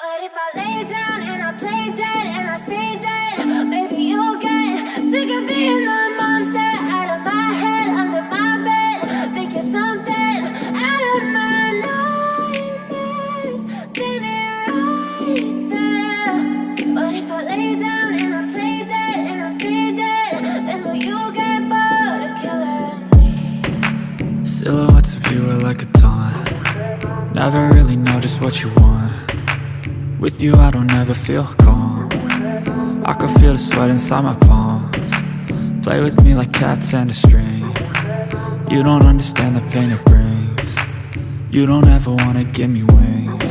But if I lay down and I play dead and I stay dead, maybe you'll get sick of being the monster out of my head, under my bed. Think you're something out of my nightmares, standing right there. But if I lay down and I play dead and I stay dead, then will you get bored of killing me? Silhouettes of you are like a taunt. Never really know just what you want. With you I don't ever feel calm. I can feel the sweat inside my palms. Play with me like cats and a string. You don't understand the pain it brings. You don't ever wanna give me wings.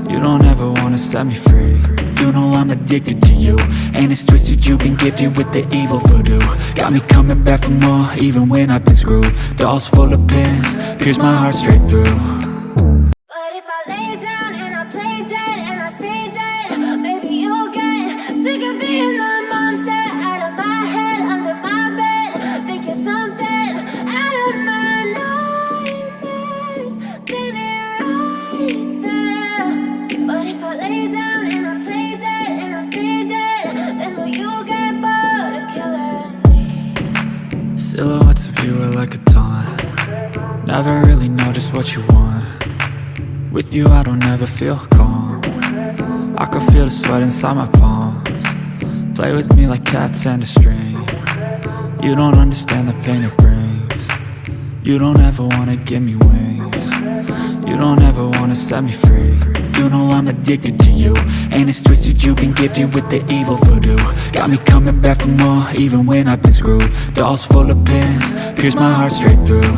You don't ever wanna set me free. You know I'm addicted to you, and it's twisted, you've been gifted with the evil voodoo. Got me coming back for more, even when I've been screwed. Dolls full of pins, pierce my heart straight through. But if I lay down and I play dead and I stay dead, maybe you'll get sick of being the monster out of my head, under my bed. Think you're something out of my nightmares, standing right there. But if I lay down and I play dead and I stay dead, then will you get bored of killing me? Silhouettes of you are like a taunt. Never really know just what you want. With you I don't ever feel calm. I can feel the sweat inside my palms. Play with me like cats and a string. You don't understand the pain it brings. You don't ever wanna give me wings. You don't ever wanna set me free. You know I'm addicted to you, and it's twisted, you've been gifted with the evil voodoo. Got me coming back for more, even when I've been screwed. Dolls full of pins, pierce my heart straight through.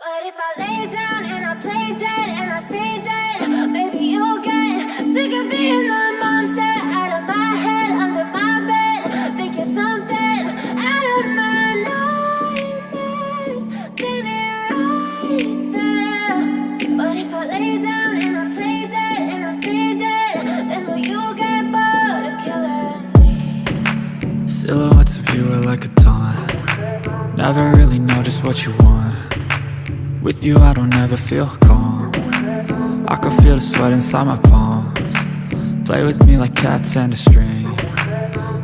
But if I lay down and I play dead and I stay dead, maybe you'll get sick of being the monster out of my head, under my bed. Think you're something out of my nightmares, standing right there. But if I lay down and I play dead and I stay dead, then will you get bored of killing me? Silhouettes of you are like a taunt. Never really know just what you want. With you I don't ever feel calm. I can feel the sweat inside my palms. Play with me like cats and a string.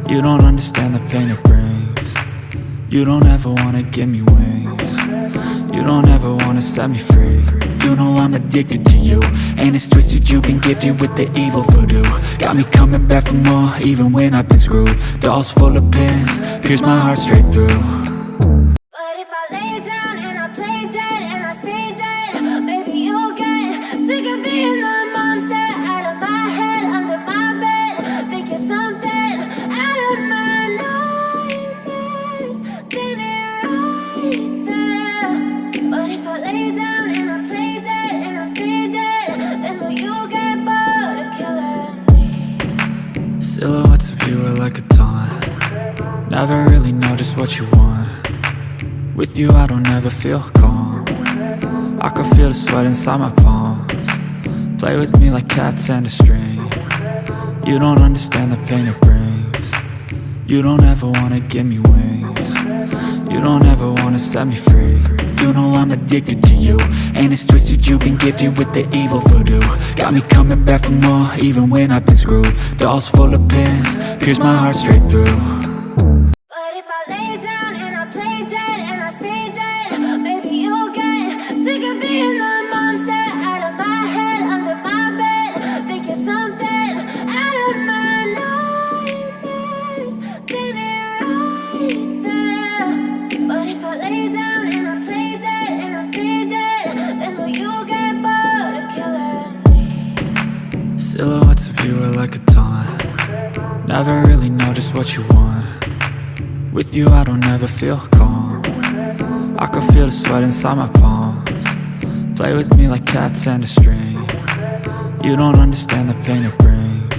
You don't understand the pain it brings. You don't ever wanna give me wings. You don't ever wanna set me free. You know I'm addicted to you, and it's twisted, you've been gifted with the evil voodoo. Got me coming back for more, even when I've been screwed. Dolls full of pins, pierce my heart straight through. But if I lay down and I play dead and I stay dead, maybe you'll get sick of being the monster out of my head, under my bed. Think you're something out of my nightmares, standing right there. But if I lay down and I play dead and I stay dead, then will you get bored of killing me? Silhouettes of you are like a taunt. Never really know just what you want. With you I don't ever feel calm. I can feel the sweat inside my palms. Play with me like cats and a string. You don't understand the pain it brings. You don't ever wanna give me wings. You don't ever wanna set me free. You know I'm addicted to you, and it's twisted, you've been gifted with the evil voodoo. Got me coming back for more, even when I've been screwed. Dolls full of pins, pierce my heart straight through. But if I lay down and I play dead and I stay dead, maybe you'll get sick of being the monster out of my head, under my bed. Think you're something out of my nightmares, standing right there. But if I lay down and I play dead and I stay dead, then will you get bored of killing me? Silhouettes of you are like a taunt. Never really know just what you want. With you I don't ever feel calm. I can feel the sweat inside my palms. Play with me like cats and a string. You don't understand the pain it brings.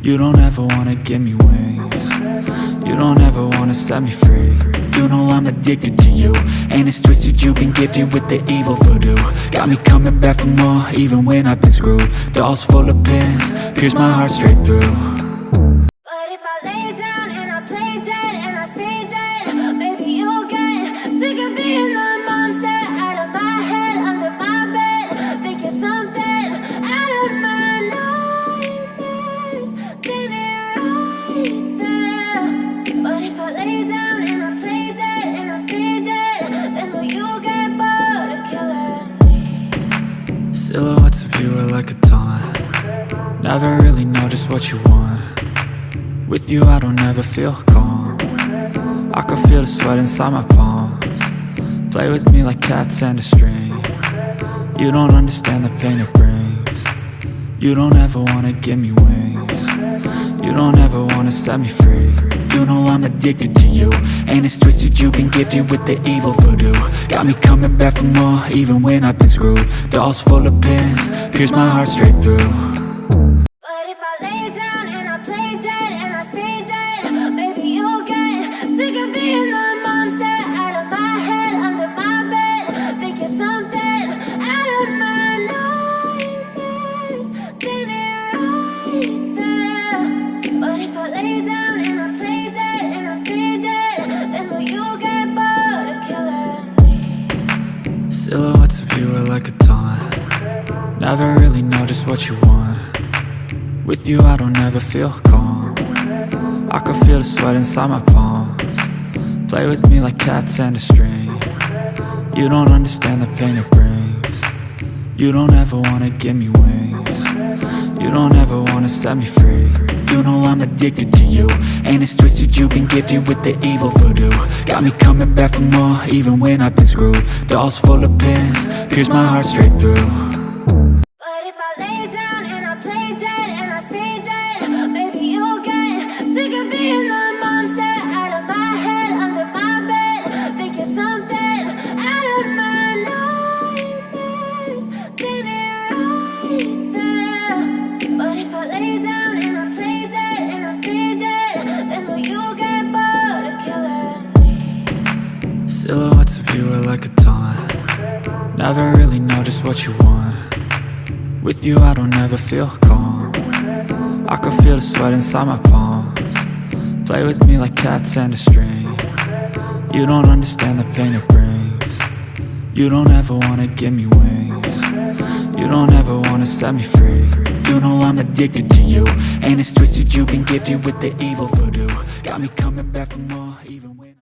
You don't ever wanna give me wings. You don't ever wanna set me free. You know I'm addicted to you, and it's twisted, you've been gifted with the evil voodoo. Got me coming back for more, even when I've been screwed. Dolls full of pins, pierce my heart straight through. But if I lay down and I play dead and I stay dead, maybe you'll get sick of being the monster out of my head, under my bed. Think you're something out of my nightmares. Never really know just what you want. With you I don't ever feel calm. I can feel the sweat inside my palms. Play with me like cats and a string. You don't understand the pain it brings. You don't ever wanna give me wings. You don't ever wanna set me free. You know I'm addicted to you, and it's twisted, you've been gifted with the evil voodoo. Got me coming back for more, even when I've been screwed. Dolls full of pins, pierce my heart straight through. But if I lay down and I play dead and I stay dead, maybe you'll get sick of being the monster out of my head, under my bed. Think you're something out of my nightmares, standing right there. But if I lay down and I play dead and I stay dead, then will you get bored of killing me? Silhouettes of you are like a taunt. Never really know just what you want. With you I don't ever feel calm. I can feel the sweat inside my palms. Play with me like cats and a string. You don't understand the pain it brings. You don't ever wanna give me wings. You don't ever wanna set me free. You know I'm addicted to you, and it's twisted, you've been gifted with the evil voodoo. Got me coming back for more, even when I've been screwed. Dolls full of pins, pierce my heart straight through. But if I lay down and I play dead and I stay dead, maybe you'll get sick of being the monster out of my head, under my bed. Think you're something out of my nightmares, standing right there. But if I lay down and I play dead and I stay dead, then will you get bored of killing me? Silhouettes of you are like a taunt. Never really know just what you want. With you I don't ever feel calm. I can feel the sweat inside my palms. Play with me like cats and a string. You don't understand the pain it brings. You don't ever wanna give me wings. You don't ever wanna set me free. You know I'm addicted to you, and it's twisted, you've been gifted with the evil voodoo. Got me coming back for more, even